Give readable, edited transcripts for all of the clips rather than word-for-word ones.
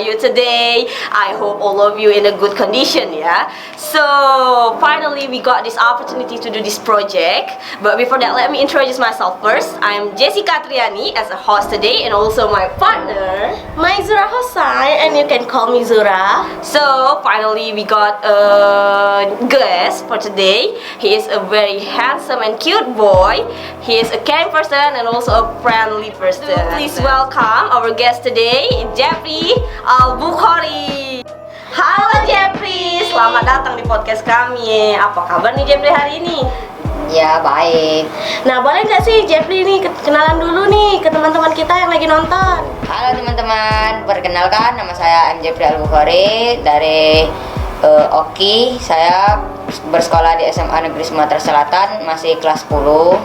you today? I hope all of you in a good condition, yeah. So finally we got this opportunity to do this project. But before that, let me introduce myself first. I'm Jessica Triani as a host today, and also my partner, Maizura Hosai, and you can call me Zura. So finally we got a guest for today. He is a very handsome and cute boy. He is a kind person and also a friendly person. Please welcome our guest today, Jeffrey Al-Bukhari. Halo Jeffrey, selamat datang di podcast kami. Apa kabar nih Jeffrey hari ini? Ya, baik. Nah, boleh nggak sih Jeffrey nih kenalan dulu nih ke teman-teman kita yang lagi nonton? Halo teman-teman, perkenalkan nama saya M. Jeffrey Al-Bukhari dari Oki. Saya bersekolah di SMA Negeri Sumatera Selatan, masih kelas 10.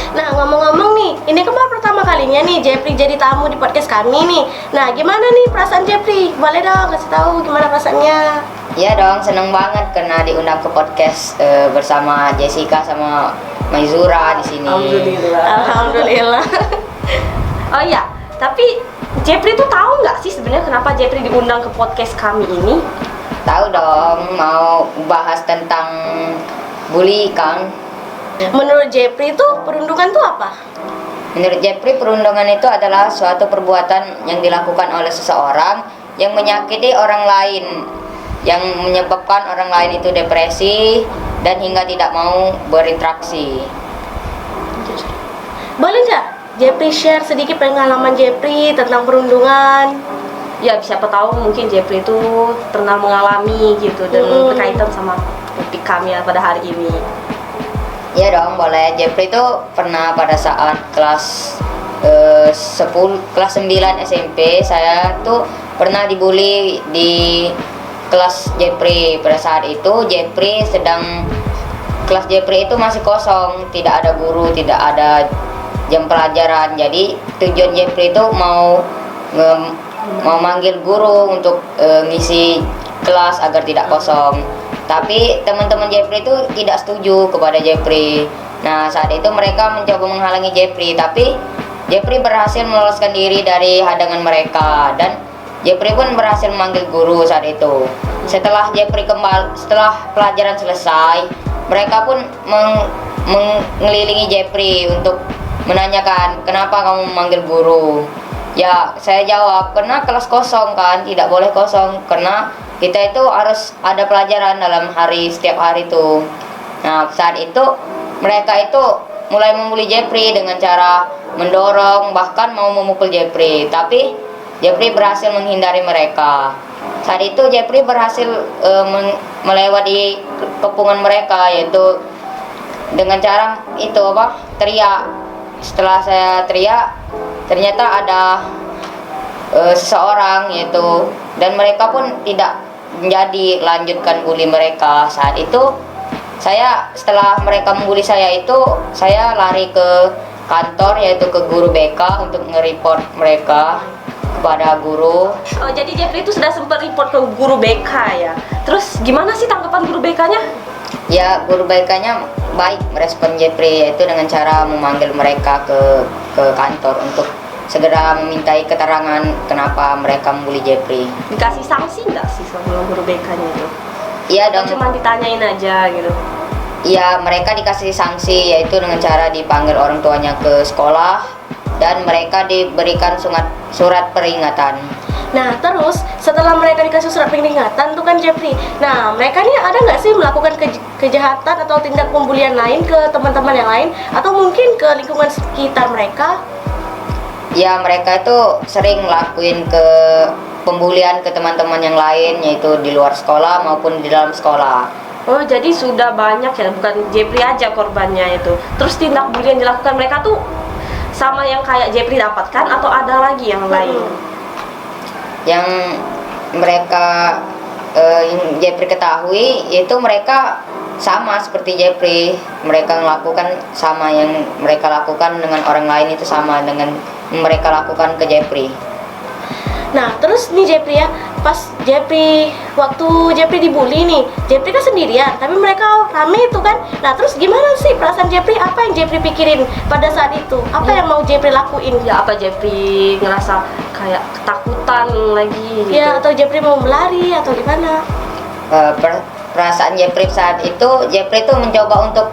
Nah, ngomong-ngomong nih, ini kan baru pertama kalinya nih Jeffrey jadi tamu di podcast kami nih. Nah, gimana nih perasaan Jeffrey? Boleh dong kasih tahu gimana perasaannya? Ya dong, seneng banget karena diundang ke podcast bersama Jessica sama Maizura di sini. Alhamdulillah. Oh iya, tapi Jeffrey tuh tahu nggak sih sebenarnya kenapa Jeffrey diundang ke podcast kami ini? Tahu dong, mau bahas tentang bully, Kang. Menurut Jeffrey itu perundungan itu apa? Menurut Jeffrey, perundungan itu adalah suatu perbuatan yang dilakukan oleh seseorang yang menyakiti orang lain, yang menyebabkan orang lain itu depresi dan hingga tidak mau berinteraksi. Boleh nggak Jeffrey share sedikit pengalaman Jeffrey tentang perundungan? Ya siapa tahu mungkin Jeffrey itu pernah mengalami gitu dan berkaitan sama topik kami pada hari ini. Ya dong, boleh. Jeffrey itu pernah pada saat kelas 9 SMP, saya tuh pernah dibully di kelas Jeffrey. Pada saat itu Jeffrey kelas Jeffrey itu masih kosong, tidak ada guru, tidak ada jam pelajaran. Jadi tujuan Jeffrey itu mau manggil guru untuk ngisi kelas agar tidak kosong. Tapi teman-teman Jeffrey itu tidak setuju kepada Jeffrey. Nah, saat itu mereka mencoba menghalangi Jeffrey, tapi Jeffrey berhasil meloloskan diri dari hadangan mereka dan Jeffrey pun berhasil memanggil guru saat itu. Setelah pelajaran selesai, mereka pun mengelilingi Jeffrey untuk menanyakan, "Kenapa kamu memanggil guru?" Ya, saya jawab, "Karena kelas kosong kan, tidak boleh kosong karena kita itu harus ada pelajaran dalam setiap hari itu." Nah, saat itu mereka itu mulai membuli Jeffrey dengan cara mendorong, bahkan mau memukul Jeffrey. Tapi Jeffrey berhasil menghindari mereka. Saat itu Jeffrey berhasil melewati kepungan mereka, yaitu dengan cara itu teriak. Setelah saya teriak, ternyata ada seseorang yaitu, dan mereka pun tidak menjadi lanjutkan bully mereka. Saat itu setelah mereka membuli saya itu, saya lari ke kantor, yaitu ke guru BK untuk nge-report mereka kepada guru. Oh, jadi Jeffrey itu sudah sempat report ke guru BK ya. Terus gimana sih tanggapan guru BK-nya? Ya, guru BK-nya baik merespon Jeffrey, yaitu dengan cara memanggil mereka ke kantor untuk segera memintai keterangan kenapa mereka membuli Jeffrey. Dikasih sanksi nggak sih sama guru BK-nya itu? Iya dong. Cuma ditanyain aja gitu. Iya, mereka dikasih sanksi, yaitu dengan cara dipanggil orang tuanya ke sekolah dan mereka diberikan surat peringatan. Nah, terus setelah mereka dikasih surat peringatan tuh kan Jeffrey. Nah, mereka nih ada nggak sih melakukan kejahatan atau tindak pembulian lain ke teman-teman yang lain atau mungkin ke lingkungan sekitar mereka? Ya, mereka itu sering ngelakuin pembulian ke teman-teman yang lain, yaitu di luar sekolah maupun di dalam sekolah. Oh, jadi sudah banyak ya, bukan Jeffrey aja korbannya itu. Terus tindak bully yang dilakukan mereka tuh sama yang kayak Jeffrey dapatkan atau ada lagi yang lain? Yang Jeffrey ketahui yaitu mereka sama seperti Jeffrey. Mereka melakukan sama yang mereka lakukan dengan orang lain, itu sama dengan mereka lakukan ke Jeffrey. Nah, terus nih Jeffrey ya, waktu Jeffrey dibully nih, Jeffrey kan sendirian, tapi mereka rame itu kan. Nah, terus gimana sih perasaan Jeffrey? Apa yang Jeffrey pikirin pada saat itu? Apa yang mau Jeffrey lakuin? Ya, apa Jeffrey ngerasa kayak ketakutan lagi gitu. Ya, atau Jeffrey mau melari atau gimana? Perasaan Jeffrey saat itu, Jeffrey itu mencoba untuk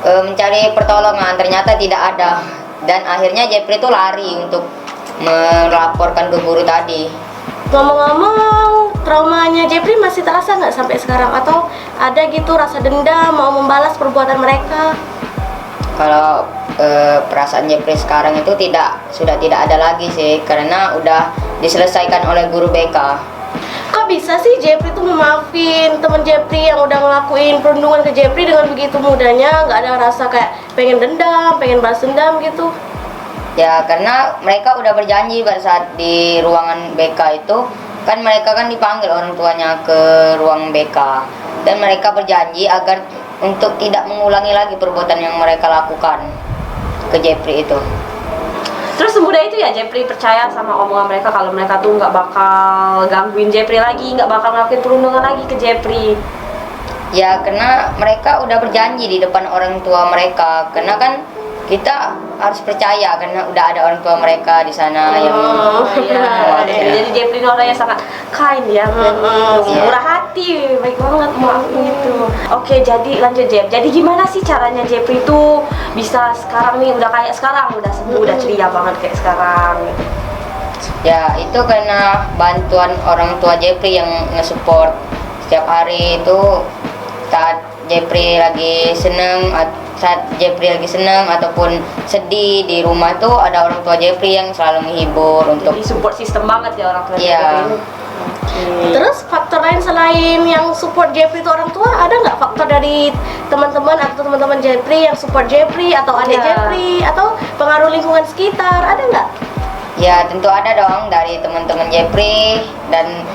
mencari pertolongan, ternyata tidak ada, dan akhirnya Jeffrey itu lari untuk melaporkan ke guru tadi. Ngomong-ngomong, traumanya Jeffrey masih terasa nggak sampai sekarang? Atau ada gitu rasa dendam, mau membalas perbuatan mereka? Kalau perasaan Jeffrey sekarang itu sudah tidak ada lagi sih, karena udah diselesaikan oleh guru BK. Kok bisa sih Jeffrey tuh memaafin temen Jeffrey yang udah ngelakuin perundungan ke Jeffrey dengan begitu mudahnya? Nggak ada rasa kayak pengen dendam, pengen balas dendam gitu? Ya, karena mereka udah berjanji pada saat di ruangan BK itu, kan mereka kan dipanggil orang tuanya ke ruang BK, dan mereka berjanji agar untuk tidak mengulangi lagi perbuatan yang mereka lakukan ke Jeffrey itu. Terus semudah itu ya Jeffrey percaya sama omongan mereka kalau mereka tuh nggak bakal gangguin Jeffrey lagi, nggak bakal ngelakuin perundungan lagi ke Jeffrey. Ya, karena mereka udah berjanji di depan orang tua mereka, karena kan kita harus percaya karena udah ada orang tua mereka di sana yang Jadi Jeffrey ini orang yang sangat kind ya, murah hati, baik banget gitu. Oke, jadi lanjut Jeff. Jadi gimana sih caranya Jeffrey itu bisa sekarang nih udah kayak sekarang, udah sembuh, udah ceria banget kayak sekarang? Ya, itu karena bantuan orang tua Jeffrey yang nge-support setiap hari itu. Saat Jeffrey lagi seneng ataupun sedih di rumah tuh ada orang tua Jeffrey yang selalu menghibur untuk. Jadi support system banget ya orang tua Iya. Jeffrey ini. Terus faktor lain selain yang support Jeffrey itu orang tua, ada nggak faktor dari teman-teman atau teman-teman Jeffrey yang support Jeffrey atau adik Jeffrey atau pengaruh lingkungan sekitar, ada nggak? Ya, tentu ada dong dari teman-teman Jeffrey dan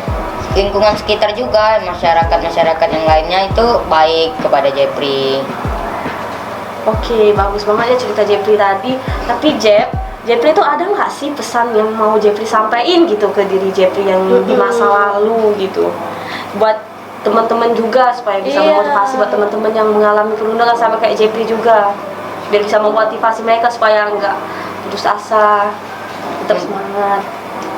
lingkungan sekitar juga, masyarakat yang lainnya itu baik kepada Jeffrey. Oke, bagus banget ya cerita Jeffrey tadi. Tapi Jeffrey itu ada nggak sih pesan yang mau Jeffrey sampaikan gitu ke diri Jeffrey yang di masa lalu gitu? Buat teman-teman juga supaya bisa memotivasi buat teman-teman yang mengalami perundungan sama kayak Jeffrey juga. Biar bisa memotivasi mereka supaya nggak putus asa, tetap semangat.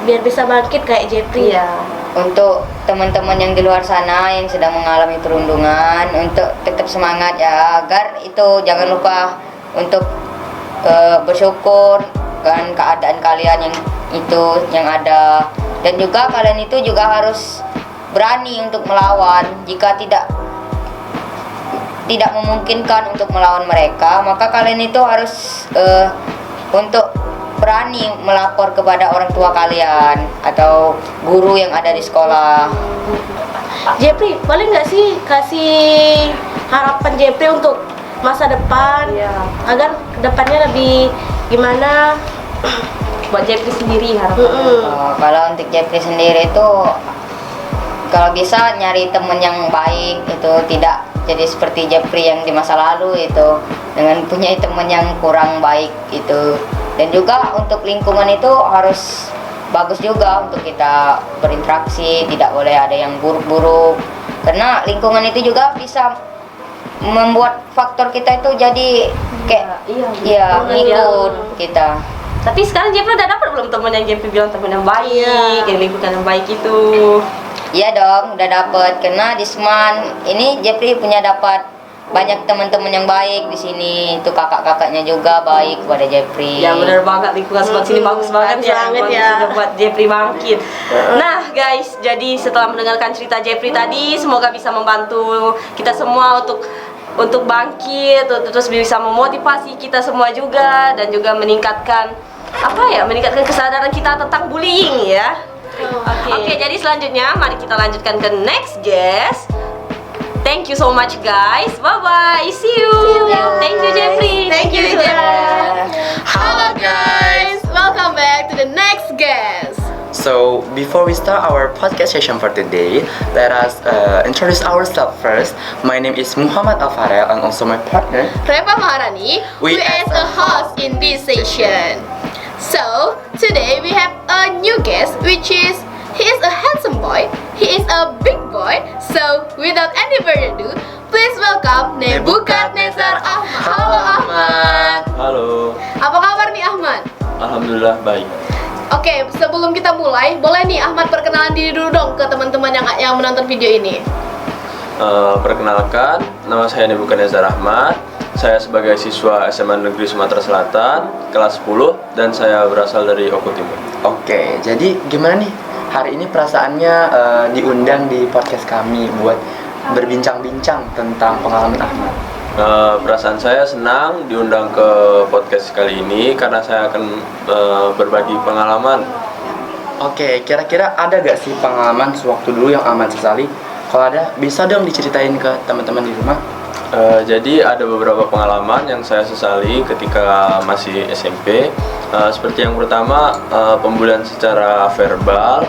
Biar bisa bangkit kayak Jeffrey. Iya. Untuk teman-teman yang di luar sana yang sedang mengalami perundungan, untuk tetap semangat ya, agar itu jangan lupa untuk bersyukur kan keadaan kalian yang ada, dan juga kalian itu juga harus berani untuk melawan. Jika tidak memungkinkan untuk melawan mereka, maka kalian itu harus untuk berani melapor kepada orang tua kalian atau guru yang ada di sekolah. Jeffrey, boleh nggak sih kasih harapan Jeffrey untuk masa depan, agar kedepannya lebih gimana? Buat Jeffrey sendiri harapannya. Kalau untuk Jeffrey sendiri itu, kalau bisa nyari temen yang baik, itu tidak jadi seperti Jeffrey yang di masa lalu itu, dengan punya temen yang kurang baik itu. Dan juga untuk lingkungan itu harus bagus juga untuk kita berinteraksi, tidak boleh ada yang buruk-buruk, karena lingkungan itu juga bisa membuat faktor kita itu jadi kayak ngikut kita. Tapi sekarang Jeffrey udah dapat belum teman yang Jeffrey bilang teman yang baik, yang lingkungan yang baik itu? Iya dong, udah dapat, karena di Seman ini Jeffrey punya dapat banyak teman-teman yang baik di sini. Itu kakak-kakaknya juga baik kepada Jeffrey. Ya benar banget, lingkungan sekolah sini bagus banget ya, buat Jeffrey bangkit. Nah guys, jadi setelah mendengarkan cerita Jeffrey tadi, semoga bisa membantu kita semua untuk bangkit, terus bisa memotivasi kita semua juga, dan juga meningkatkan kesadaran kita tentang bullying ya. Oke, jadi selanjutnya mari kita lanjutkan ke next guest. Thank you so much guys. Bye bye. See you. Thank you Jeffrey. Thank you, Jeff. Hello guys, welcome back to the next guest. So, before we start our podcast session for today, let us introduce ourselves first. My name is Muhammad Alfarel and also my partner. Reva Maharani, we as a host in this session. So, today we have a new guest, which is he is a handsome boy, he is a big boy. So, without any further ado, please welcome Nebukadnezar Ahmad. Halo Ahmad. Halo, Apa kabar nih Ahmad? alhamdulillah baik. Oke, sebelum kita mulai, boleh nih Ahmad perkenalan diri dulu dong ke teman-teman yang menonton video ini. Perkenalkan, nama saya Nebukan Nezar Ahmad. Saya sebagai siswa SMA Negeri Sumatera Selatan, kelas 10, dan saya berasal dari Oku Timur. Oke, jadi gimana nih hari ini perasaannya diundang di podcast kami buat berbincang-bincang tentang pengalaman Ahmad? Perasaan saya senang diundang ke podcast kali ini karena saya akan berbagi pengalaman. Oke, kira-kira ada gak sih pengalaman sewaktu dulu yang Ahmad sesali? Kalau ada, bisa dong diceritain ke teman-teman di rumah. Jadi ada beberapa pengalaman yang saya sesali ketika masih SMP. Seperti yang pertama, pembulian secara verbal,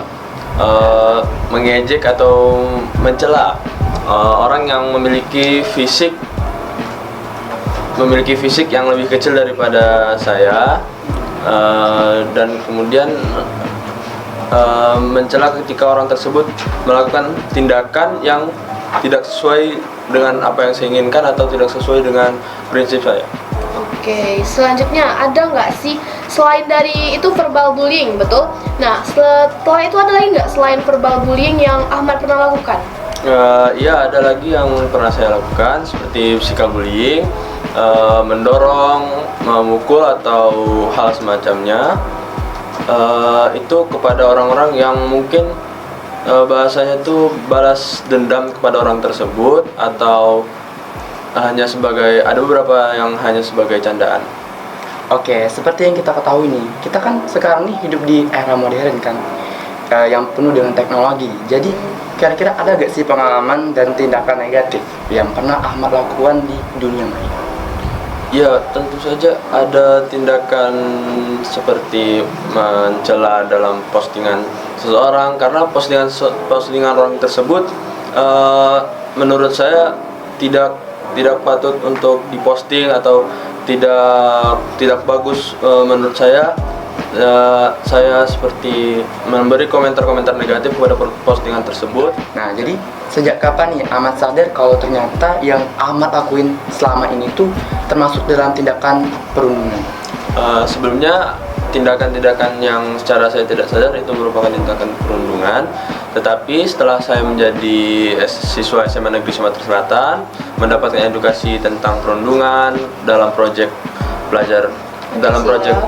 mengejek atau mencela orang yang memiliki fisik yang lebih kecil daripada saya, dan kemudian mencela ketika orang tersebut melakukan tindakan yang tidak sesuai dengan apa yang saya inginkan atau tidak sesuai dengan prinsip saya. Oke, selanjutnya ada nggak sih selain dari itu verbal bullying, betul? Nah, setelah itu ada lagi nggak selain verbal bullying yang Ahmad pernah lakukan? Iya, ada lagi yang pernah saya lakukan seperti physical bullying, mendorong, memukul atau hal semacamnya. Itu kepada orang-orang yang mungkin bahasanya tuh balas dendam kepada orang tersebut, atau hanya sebagai, ada beberapa yang hanya sebagai candaan. Oke, seperti yang kita ketahui nih, kita kan sekarang nih hidup di era modern kan, yang penuh dengan teknologi. Jadi kira-kira ada gak sih pengalaman dan tindakan negatif yang pernah Ahmad lakukan di dunia maya? Ya, tentu saja ada tindakan seperti mencela dalam postingan seseorang, karena postingan orang tersebut menurut saya tidak patut untuk diposting atau tidak bagus. Menurut saya seperti memberi komentar-komentar negatif kepada postingan tersebut. Nah, jadi sejak kapan nih Ahmad sadar kalau ternyata yang Ahmad lakuin selama ini tuh termasuk dalam tindakan perundungan? Sebelumnya tindakan-tindakan yang secara saya tidak sadar itu merupakan tindakan perundungan, tetapi setelah saya menjadi siswa SMA Negeri Sumatera Selatan, mendapatkan edukasi tentang perundungan dalam proyek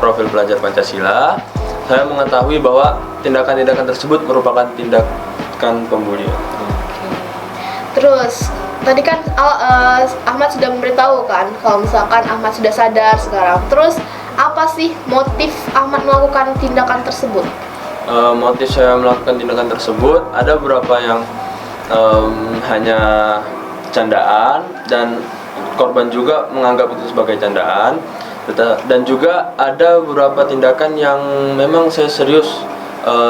profil pelajar Pancasila, saya mengetahui bahwa tindakan-tindakan tersebut merupakan tindakan pembulian. Terus tadi kan Ahmad sudah memberitahu kan kalau misalkan Ahmad sudah sadar sekarang. Terus apa sih motif Ahmad melakukan tindakan tersebut? Motif saya melakukan tindakan tersebut ada beberapa yang hanya candaan, dan korban juga menganggap itu sebagai candaan, dan juga ada beberapa tindakan yang memang saya serius,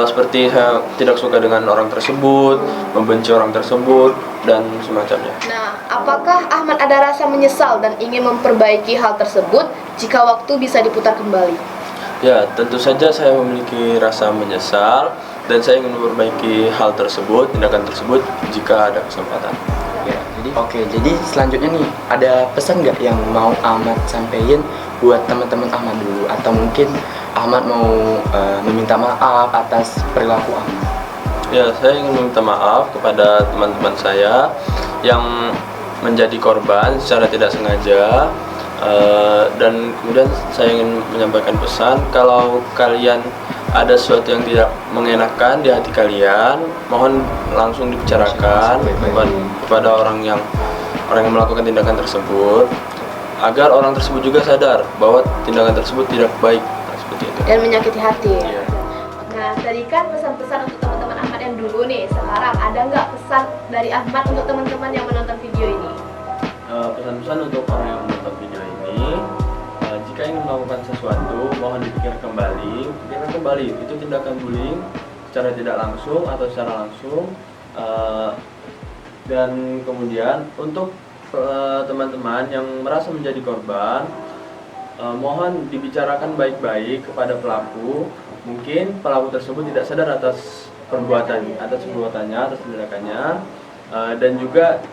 seperti saya tidak suka dengan orang tersebut, membenci orang tersebut, dan semacamnya. Nah, apakah Ahmad ada rasa menyesal dan ingin memperbaiki hal tersebut jika waktu bisa diputar kembali? Ya, tentu saja saya memiliki rasa menyesal dan saya ingin memperbaiki hal tersebut, tindakan tersebut jika ada kesempatan. Ya, jadi selanjutnya nih, ada pesan nggak yang mau Ahmad sampaikan buat teman-teman Ahmad dulu, atau mungkin Ahmad mau meminta maaf atas perilaku Ahmad? Ya, saya ingin meminta maaf kepada teman-teman saya yang menjadi korban secara tidak sengaja, dan kemudian saya ingin menyampaikan pesan, kalau kalian ada sesuatu yang tidak mengenakan di hati kalian, mohon langsung dibicarakan kepada orang yang melakukan tindakan tersebut, agar orang tersebut juga sadar bahwa tindakan tersebut tidak baik, seperti itu. Dan menyakiti hati. Iya. Nah, tadi kan pesan-pesan untuk teman-teman Ahmad yang dulu nih. Sekarang ada nggak pesan dari Ahmad untuk teman-teman yang menonton video ini? Pesan-pesan untuk orang yang menonton video ini, jika ingin melakukan sesuatu, mohon dipikirkan kembali. Itu tindakan bullying secara tidak langsung atau secara langsung. Dan kemudian untuk teman-teman yang merasa menjadi korban, mohon dibicarakan baik-baik kepada pelaku. Mungkin pelaku tersebut tidak sadar atas perbuatannya, atas tindakannya, dan juga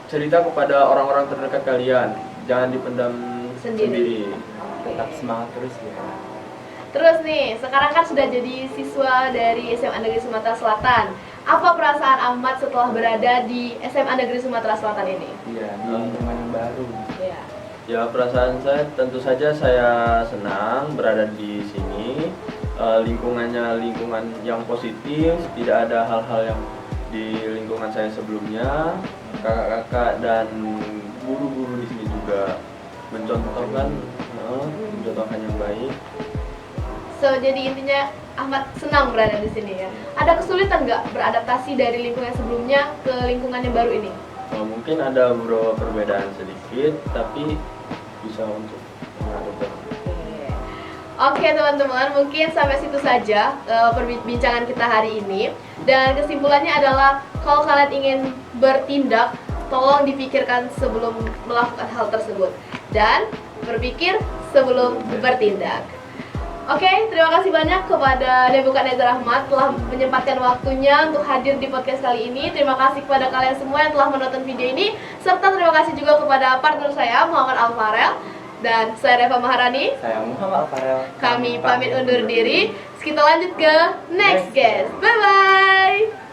cerita kepada orang-orang terdekat kalian. Jangan dipendam sendiri. Tetap semangat terus ya. Terus nih, sekarang kan sudah jadi siswa dari SMA Negeri Sumatera Selatan. Apa perasaan Ahmad setelah berada di SMA Negeri Sumatera Selatan ini? Iya, di lingkungan yang baru. Ya. Ya, perasaan saya tentu saja saya senang berada di sini. Lingkungannya lingkungan yang positif, tidak ada hal-hal yang di lingkungan saya sebelumnya. Kakak-kakak dan guru-guru di sini juga mencontohkan yang baik. So, jadi intinya Ahmad senang berada di sini ya. Ada kesulitan nggak beradaptasi dari lingkungan sebelumnya ke lingkungan yang baru ini? Mungkin ada beberapa perbedaan sedikit, tapi bisa untuk mengadopsi. Oke teman-teman, mungkin sampai situ saja perbincangan kita hari ini. Dan kesimpulannya adalah kalau kalian ingin bertindak, tolong dipikirkan sebelum melakukan hal tersebut. Dan berpikir sebelum bertindak. Oke, terima kasih banyak kepada Debuka Nezar Ahmad telah menyempatkan waktunya untuk hadir di podcast kali ini. Terima kasih kepada kalian semua yang telah menonton video ini. Serta terima kasih juga kepada partner saya, Muhammad Alfarel. Dan saya Reva Maharani. Saya Muhammad Alfarel. Kami pamit undur diri. Kita lanjut ke next guest. Bye-bye.